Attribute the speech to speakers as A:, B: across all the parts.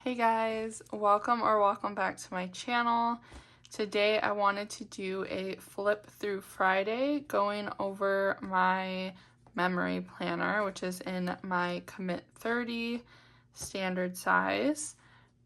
A: Hey guys, welcome back to my channel. Today I wanted to do a flip through Friday going over my memory planner, which is in my COMMIT30 standard size.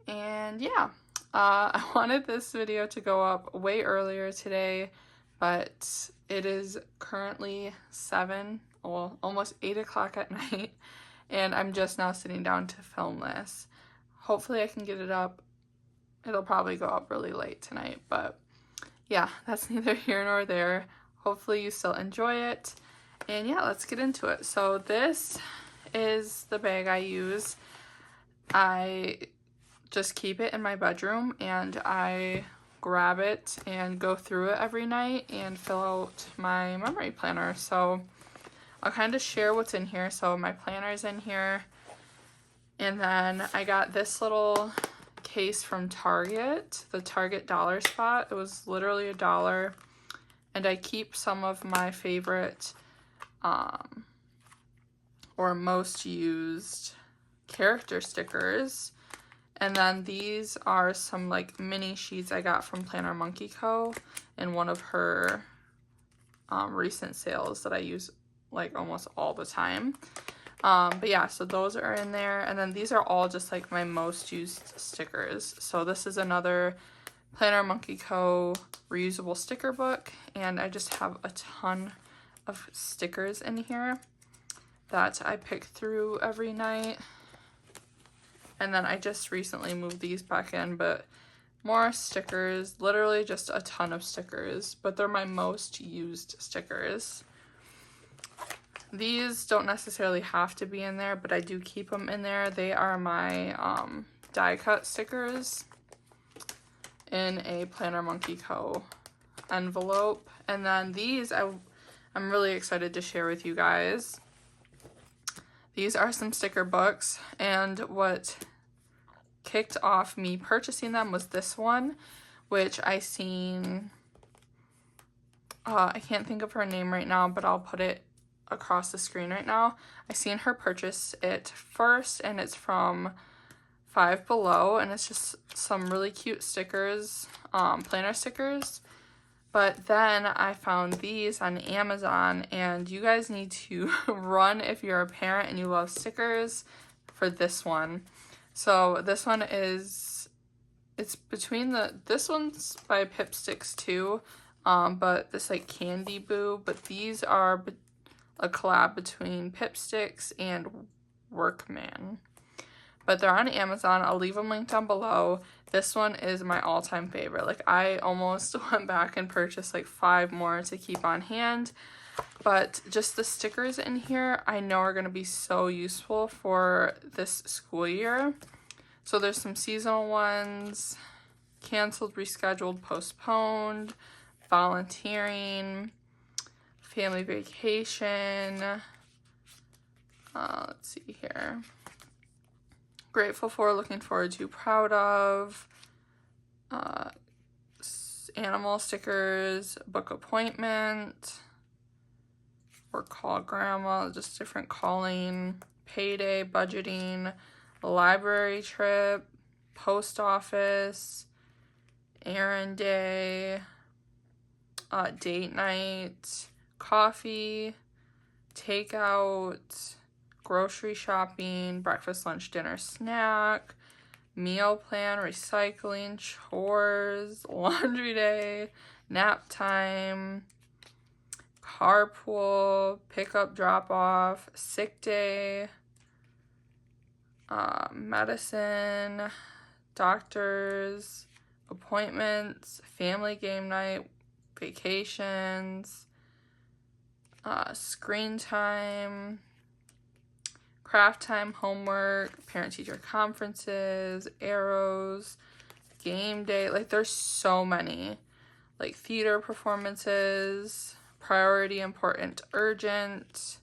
A: And yeah, I wanted this video to go up way earlier today, but it is currently 7, well, almost 8 o'clock at night, and I'm just now sitting down to film this. Hopefully I can get it up. It'll probably go up really late tonight, but yeah, that's neither here nor there. Hopefully you still enjoy it. And yeah, let's get into it. So this is the bag I use. I just keep it in my bedroom and I grab it and go through it every night and fill out my memory planner. So I'll kind of share what's in here. So my planner's in here. And then I got this little case from Target, the Target dollar spot. It was literally $1. And I keep some of my favorite or most used character stickers. And then these are some like mini sheets I got from Planner Monkey Co. in one of her recent sales that I use like almost all the time. But yeah, so those are in there, and then these are all just like my most used stickers. So this is another Planner Monkey Co. reusable sticker book, and I just have a ton of stickers in here that I pick through every night. And then I just recently moved these back in, but more stickers, literally just a ton of stickers, but they're my most used stickers. These don't necessarily have to be in there, but I do keep them in there. They are my die cut stickers in a Planner Monkey Co. envelope. And then these I'm really excited to share with you guys. These are some sticker books, and what kicked off me purchasing them was this one, which I seen, I can't think of her name right now, but I'll put it across the screen right now. I seen her purchase it first, and it's from Five Below, and it's just some really cute stickers, planner stickers. But then I found these on Amazon, and you guys need to run if you're a parent and you love stickers for this one. So this one is, it's between this one's by PIPSTICKS too, but this like Candy Boo, but these are a collab between PIPSTICKS and WORKMAN. But they're on Amazon. I'll leave them linked down below. This one is my all-time favorite. Like, I almost went back and purchased like 5 more to keep on hand. But just the stickers in here I know are going to be so useful for this school year. So there's some seasonal ones, canceled, rescheduled, postponed, volunteering, family vacation, let's see here, grateful for, looking forward to, proud of, animal stickers, book appointment, or call grandma, just different calling, payday, budgeting, library trip, post office, errand day, date night, coffee, takeout, grocery shopping, breakfast, lunch, dinner, snack, meal plan, recycling, chores, laundry day, nap time, carpool, pickup, drop off, sick day, medicine, doctors, appointments, family game night, vacations, screen time, craft time, homework, parent-teacher conferences, arrows, game day. Like, there's so many. Like, theater performances, priority, important, urgent,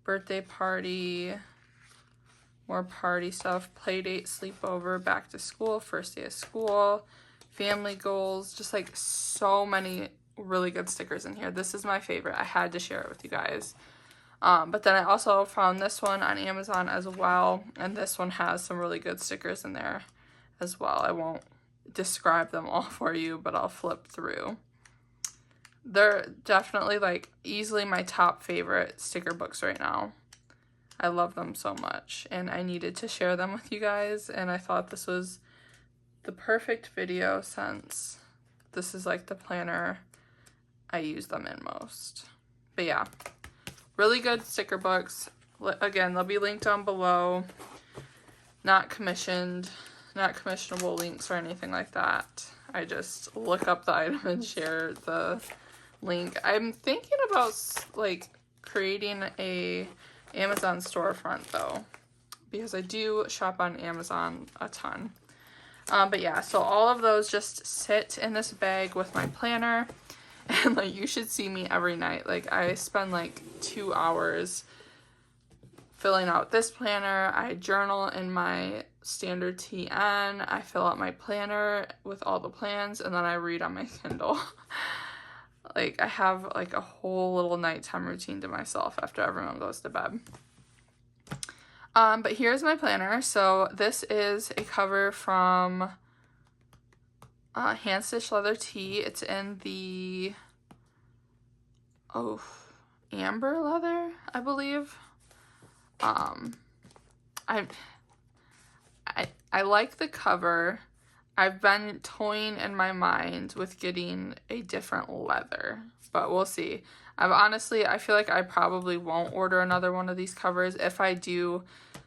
A: birthday party, more party stuff, play date, sleepover, back to school, first day of school, family goals, just like so many really good stickers in here. This is my favorite. I had to share it with you guys. But then I also found this one on Amazon as well, and this one has some really good stickers in there. as well. I won't describe them all for you, but I'll flip through. They're definitely like easily my top favorite sticker books right now. I love them so much, and I needed to share them with you guys, and I thought this was the perfect video since this is like the planner I use them in most. But yeah, really good sticker books. Again, they'll be linked down below. Not commissioned, not commissionable links or anything like that. I just look up the item and share the link. I'm thinking about like creating a Amazon storefront though, because I do shop on Amazon a ton. But yeah, so all of those just sit in this bag with my planner, and like you should see me every night. Like I spend like 2 hours filling out this planner. I journal in my standard TN. I fill out my planner with all the plans, and then I read on my Kindle. Like I have like a whole little nighttime routine to myself after everyone goes to bed. But here's my planner. So this is a cover from Hand Stitched Leather Tea. It's in the amber leather, I believe. I like the cover. I've been toying in my mind with getting a different leather, but we'll see. I feel like I probably won't order another one of these covers. If I do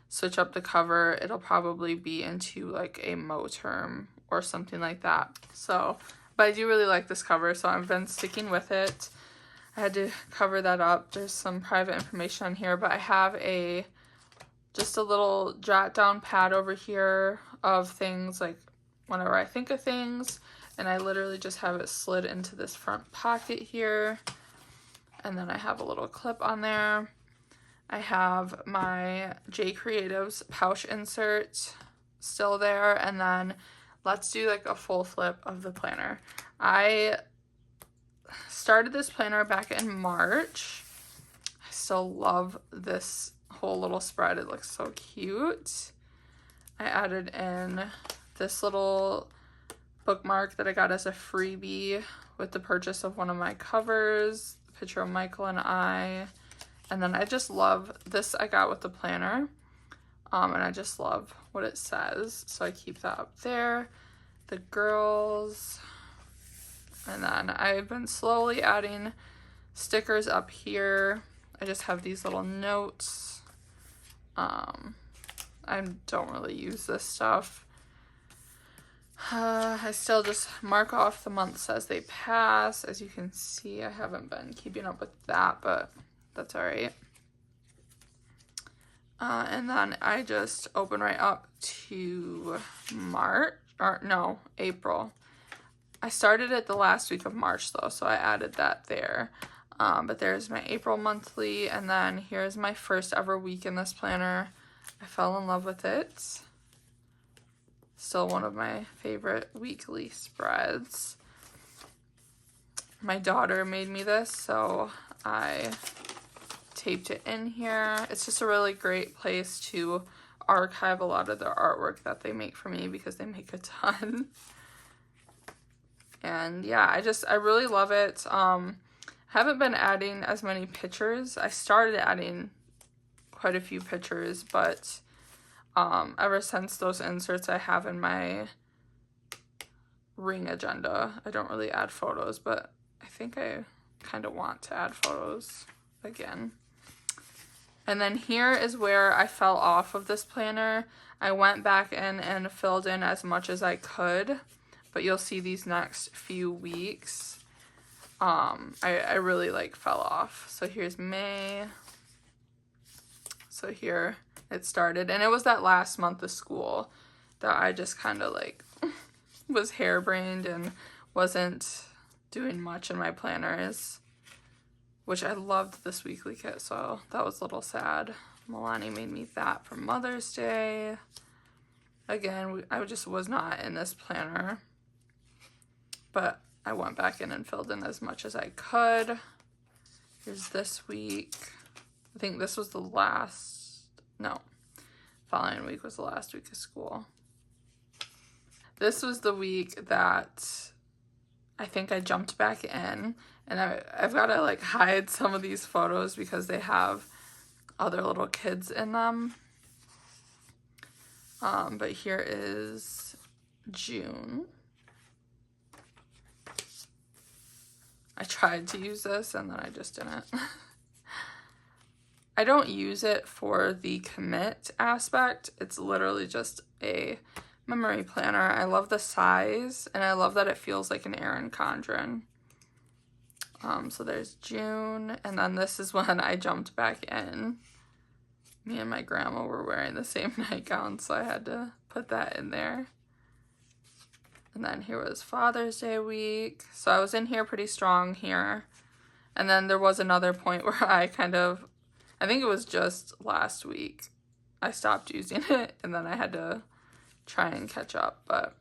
A: switch up the cover, it'll probably be into like a Moterm or something like that. So, but I do really like this cover, so I've been sticking with it. I had to cover that up. There's some private information on here, but I have just a little jot down pad over here of things like whenever I think of things, and I literally just have it slid into this front pocket here, and then I have a little clip on there. I have my J Creatives pouch insert still there, and then let's do like a full flip of the planner. I started this planner back in March. I still love this whole little spread. It looks so cute. I added in this little bookmark that I got as a freebie with the purchase of one of my covers, a picture of Michael and I. And then I just love this I got with the planner. And I just love what it says. So I keep that up there. The girls. And then I've been slowly adding stickers up here. I just have these little notes. I don't really use this stuff. I still just mark off the months as they pass. As you can see, I haven't been keeping up with that, but that's all right. And then I just open right up to April. I started it the last week of March though, so I added that there. But there's my April monthly, and then here's my first ever week in this planner. I fell in love with it. Still one of my favorite weekly spreads. My daughter made me this, so I taped it in here. It's just a really great place to archive a lot of the artwork that they make for me, because they make a ton. And yeah, I really love it. Haven't been adding as many pictures. I started adding quite a few pictures, but ever since those inserts I have in my ring agenda, I don't really add photos, but I think I kind of want to add photos again. And then here is where I fell off of this planner. I went back in and filled in as much as I could, but you'll see these next few weeks I really like fell off. So here's May. So here it started, and it was that last month of school that I just kind of like was harebrained and wasn't doing much in my planners, which I loved this weekly kit, so that was a little sad. Milani made me that for Mother's Day. Again, I just was not in this planner, but I went back in and filled in as much as I could. Here's this week. I think this was following week was the last week of school. this was the week that I think I jumped back in, and I've got to like hide some of these photos because they have other little kids in them. But here is June. I tried to use this and then I just didn't. I don't use it for the commit aspect. It's literally just a memory planner. I love the size and I love that it feels like an Erin Condren. So there's June, and then this is when I jumped back in. Me and my grandma were wearing the same nightgown, so I had to put that in there. And then here was Father's Day week. So I was in here pretty strong here. And then there was another point where I think it was just last week, I stopped using it, and then I had to try and catch up. But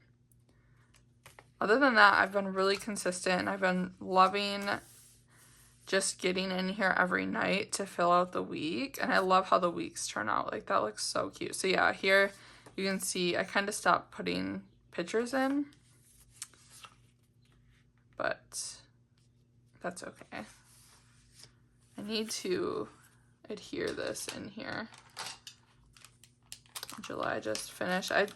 A: other than that, I've been really consistent, and I've been loving just getting in here every night to fill out the week. And I love how the weeks turn out. Like, that looks so cute. So yeah, here you can see I kind of stopped putting pictures in, but that's okay. I need to adhere this in here. July just finished. I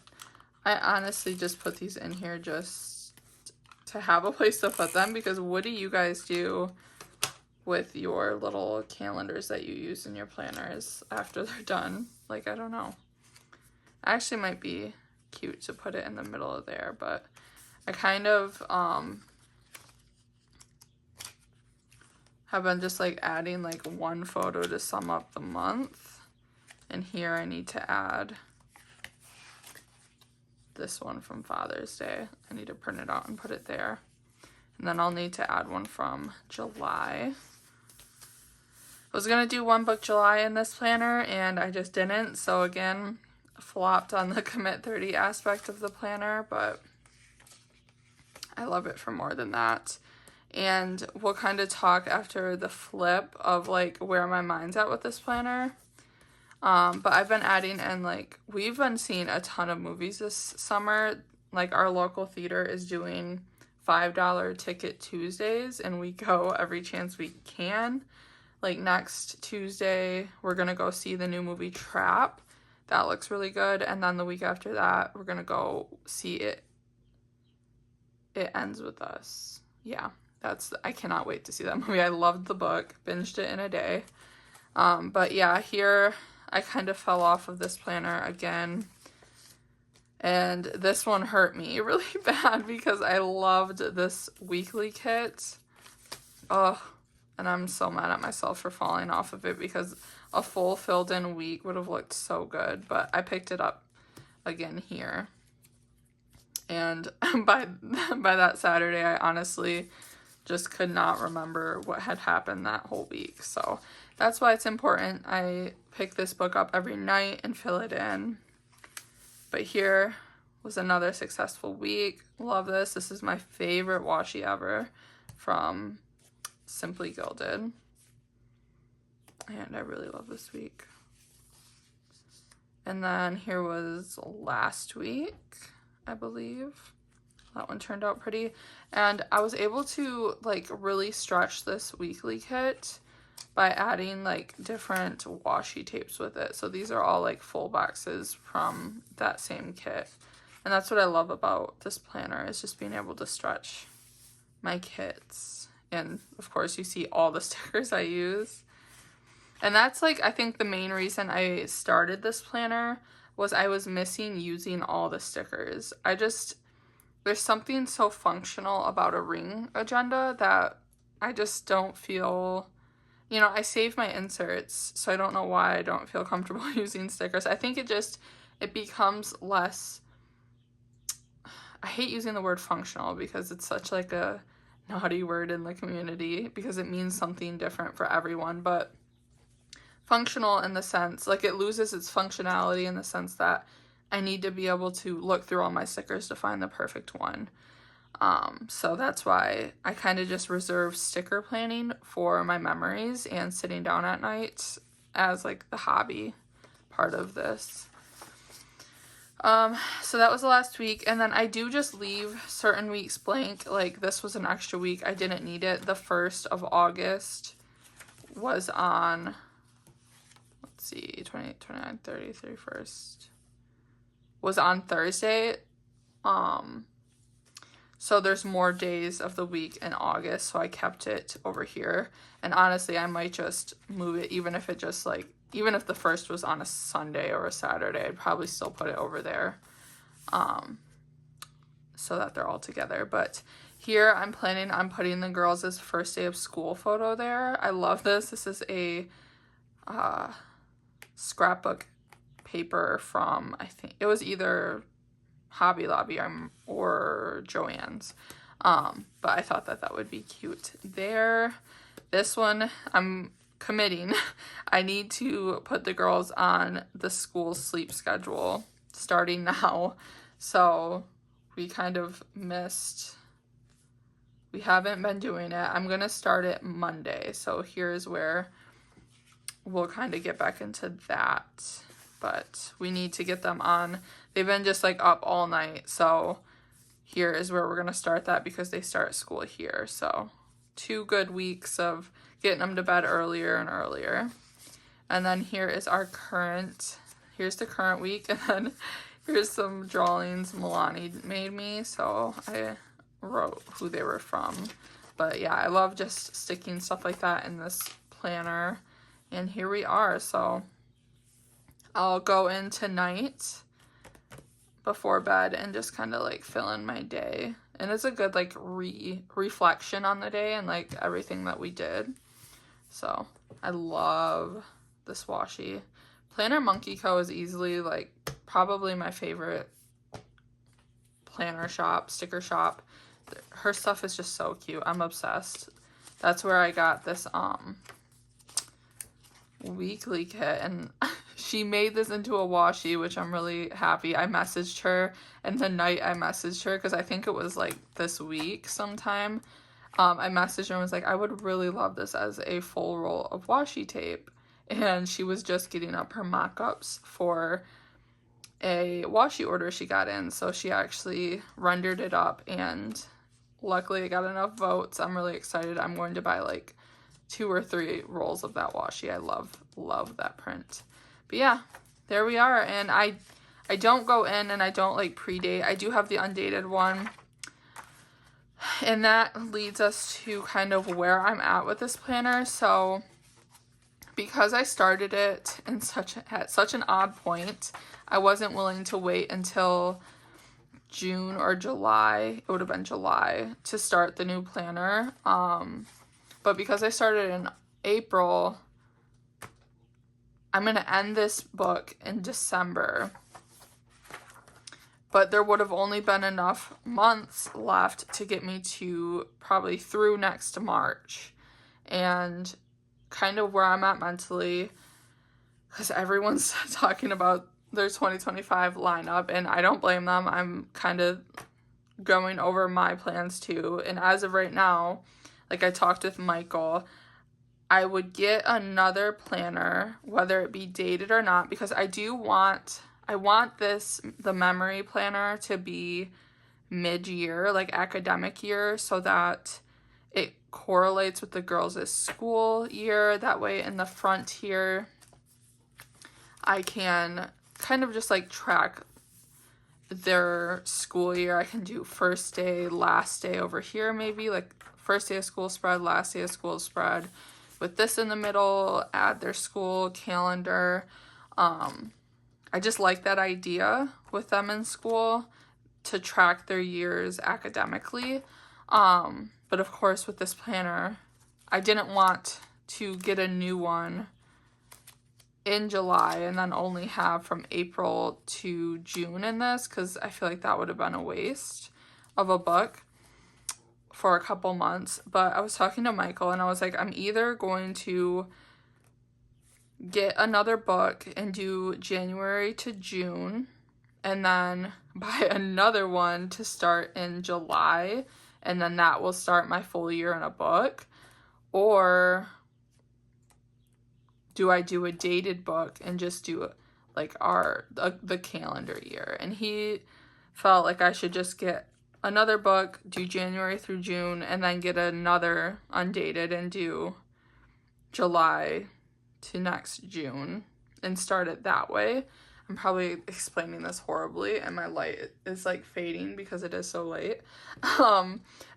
A: honestly just put these in here just to have a place to put them, because what do you guys do with your little calendars that you use in your planners after they're done? Like, I don't know. Actually might be cute to put it in the middle of there, but I kind of have been just like adding like one photo to sum up the month. And here I need to add this one from Father's Day. I need to print it out and put it there. And then I'll need to add one from July. I was gonna do one book July in this planner and I just didn't. So again, flopped on the COMMIT30 aspect of the planner, but I love it for more than that. And we'll kind of talk after the flip of like where my mind's at with this planner. But I've been adding in, like, we've been seeing a ton of movies this summer. Like, our local theater is doing $5 ticket Tuesdays, and we go every chance we can. Like, next Tuesday, we're gonna go see the new movie Trap. That looks really good. And then the week after that, we're gonna go see It Ends With Us. Yeah, I cannot wait to see that movie. I loved the book, binged it in a day. But yeah, here I kind of fell off of this planner again. And this one hurt me really bad because I loved this weekly kit. Oh, and I'm so mad at myself for falling off of it because a full filled in week would have looked so good. But I picked it up again here. And by that Saturday, I honestly just could not remember what had happened that whole week. So that's why it's important I pick this book up every night and fill it in. But here was another successful week. Love this. This is my favorite washi ever from Simply Gilded. And I really love this week. And then here was last week, I believe. That one turned out pretty. And I was able to like really stretch this weekly kit by adding like different washi tapes with it. So these are all like full boxes from that same kit. And that's what I love about this planner, is just being able to stretch my kits. And of course you see all the stickers I use. And that's like, I think the main reason I started this planner was I was missing using all the stickers. There's something so functional about a ring agenda that I just don't feel, you know, I save my inserts, so I don't know why I don't feel comfortable using stickers. I think it becomes less, I hate using the word functional because it's such like a naughty word in the community because it means something different for everyone, but functional in the sense, like it loses its functionality in the sense that I need to be able to look through all my stickers to find the perfect one. So that's why I kind of just reserve sticker planning for my memories and sitting down at night as like the hobby part of this. So that was the last week, and then I do just leave certain weeks blank. Like, this was an extra week. I didn't need it. The 1st of August was on, let's see, 28, 29, 30, 31st, was on Thursday. So there's more days of the week in August, so I kept it over here. And honestly, I might just move it, even if it just like, even if the 1st was on a Sunday or a Saturday, I'd probably still put it over there, so that they're all together. But here I'm planning on putting the girls' first day of school photo there. I love this. This is a scrapbook paper from, I think it was either Hobby Lobby or Joann's. But I thought that that would be cute there. This one, I'm committing. I need to put the girls on the school sleep schedule starting now. So we kind of missed, we haven't been doing it. I'm going to start it Monday. So here's where we'll kind of get back into that. But we need to get them on. They've been just like up all night. So here is where we're going to start that because they start school here. So 2 good weeks of getting them to bed earlier and earlier. And then here is our current, here's the current week. And then here's some drawings Milani made me. So I wrote who they were from. But yeah, I love just sticking stuff like that in this planner. And here we are. So I'll go in tonight before bed and just kind of like fill in my day. And it's a good like reflection on the day and like everything that we did. So I love this washi. Planner Monkey Co. is easily like probably my favorite planner shop, sticker shop. Her stuff is just so cute. I'm obsessed. That's where I got this weekly kit, and she made this into a washi, which I'm really happy. I messaged her, and the night I messaged her, because I think it was like this week sometime, I messaged her and was like, I would really love this as a full roll of washi tape. And she was just getting up her mock-ups for a washi order she got in, so she actually rendered it up, and luckily I got enough votes. I'm really excited. I'm going to buy like 2 or 3 rolls of that washi. I love that print. But yeah, there we are. And I don't go in and I don't like pre-date. I do have the undated one. And that leads us to kind of where I'm at with this planner. So because I started it in at such an odd point, I wasn't willing to wait until June or July. It would have been July to start the new planner. But because I started in April, I'm going to end this book in December. But there would have only been enough months left to get me to probably through next March. And kind of where I'm at mentally, because everyone's talking about their 2025 lineup, and I don't blame them. I'm kind of going over my plans too. And as of right now, like I talked with Michael, I would get another planner, whether it be dated or not, because I want the memory planner to be mid-year, like academic year, so that it correlates with the girls' school year. That way in the front here, I can kind of just like track their school year. I can do first day, last day over here, maybe like first day of school spread, last day of school spread, with this in the middle, add their school calendar. I just like that idea with them in school to track their years academically. But of course with this planner, I didn't want to get a new one in July and then only have from April to June in this, because I feel like that would have been a waste of a book for a couple months. But I was talking to Michael and I was like, I'm either going to get another book and do January to June and then buy another one to start in July, and then that will start my full year in a book, or do I do a dated book and just do like the calendar year, and he felt like I should just get another book, do January through June, and then get another undated and do July to next June and start it that way. I'm probably explaining this horribly, and my light is like fading because it is so late.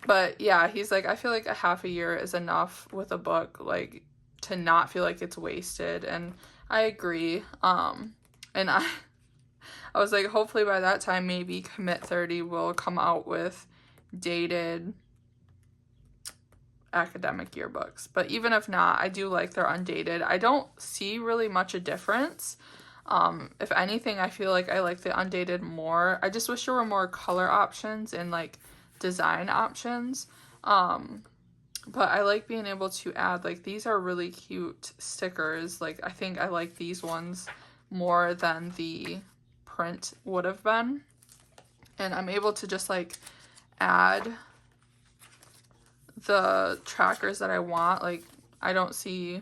A: But yeah, he's like, I feel like a half a year is enough with a book, like, to not feel like it's wasted, and I agree. And I was like, hopefully by that time, maybe COMMIT30 will come out with dated academic yearbooks. But even if not, I do like their undated. I don't see really much a difference. If anything, I feel like I like the undated more. I just wish there were more color options and like design options. But I like being able to add, like, these are really cute stickers. Like, I think I like these ones more than the print would have been, and I'm able to just like add the trackers that I want. Like, I don't see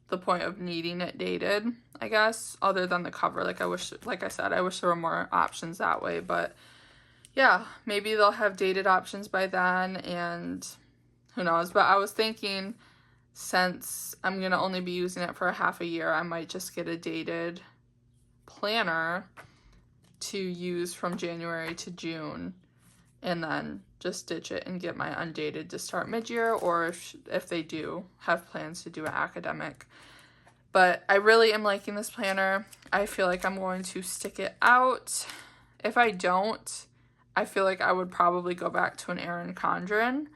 A: the point of needing it dated, I guess, other than the cover. Like, I wish, like I said, I wish there were more options that way, but yeah, maybe they'll have dated options by then, and who knows. But I was thinking, since I'm gonna only be using it for a half a year, I might just get a dated planner to use from January to June, and then just stitch it and get my undated to start mid-year, or if they do have plans to do an academic. But I really am liking this planner. I feel like I'm going to stick it out. If I don't, I feel like I would probably go back to an Erin Condren.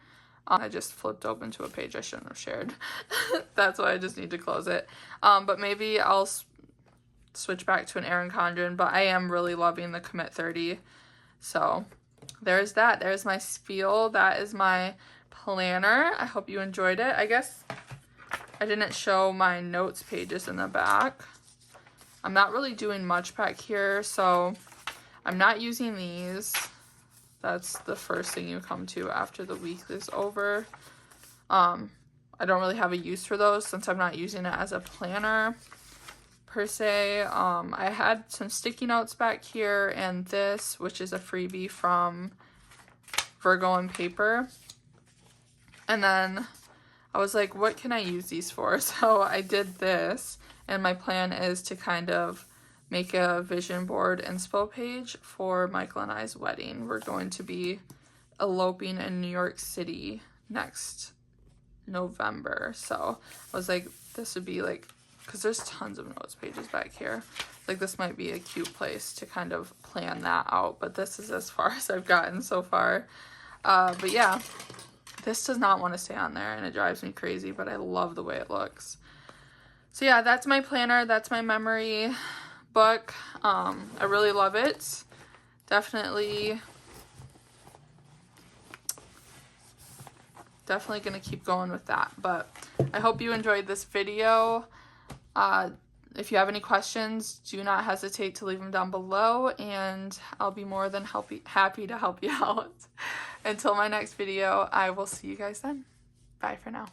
A: I just flipped open to a page I shouldn't have shared. That's why I just need to close it. But maybe I'll switch back to an Erin Condren, but I am really loving the COMMIT30. So there's that. There's my spiel. That is my planner. I hope you enjoyed it. I guess I didn't show my notes pages in the back. I'm not really doing much back here, so I'm not using these. That's the first thing you come to after the week is over. I don't really have a use for those since I'm not using it as a planner per se. I had some sticky notes back here, and this, which is a freebie from Virgo and Paper. And then I was like, what can I use these for? So I did this, and my plan is to kind of make a vision board inspo page for Michael and I's wedding. We're going to be eloping in New York City next November. So I was like, this would be like, because there's tons of notes pages back here. Like, this might be a cute place to kind of plan that out, but this is as far as I've gotten so far. But yeah, this does not want to stay on there, and it drives me crazy, but I love the way it looks. So yeah, that's my planner. That's my memory book. I really love it. Definitely gonna keep going with that. But I hope you enjoyed this video. If you have any questions, do not hesitate to leave them down below, and I'll be more than happy to help you out. Until my next video, I will see you guys then. Bye for now.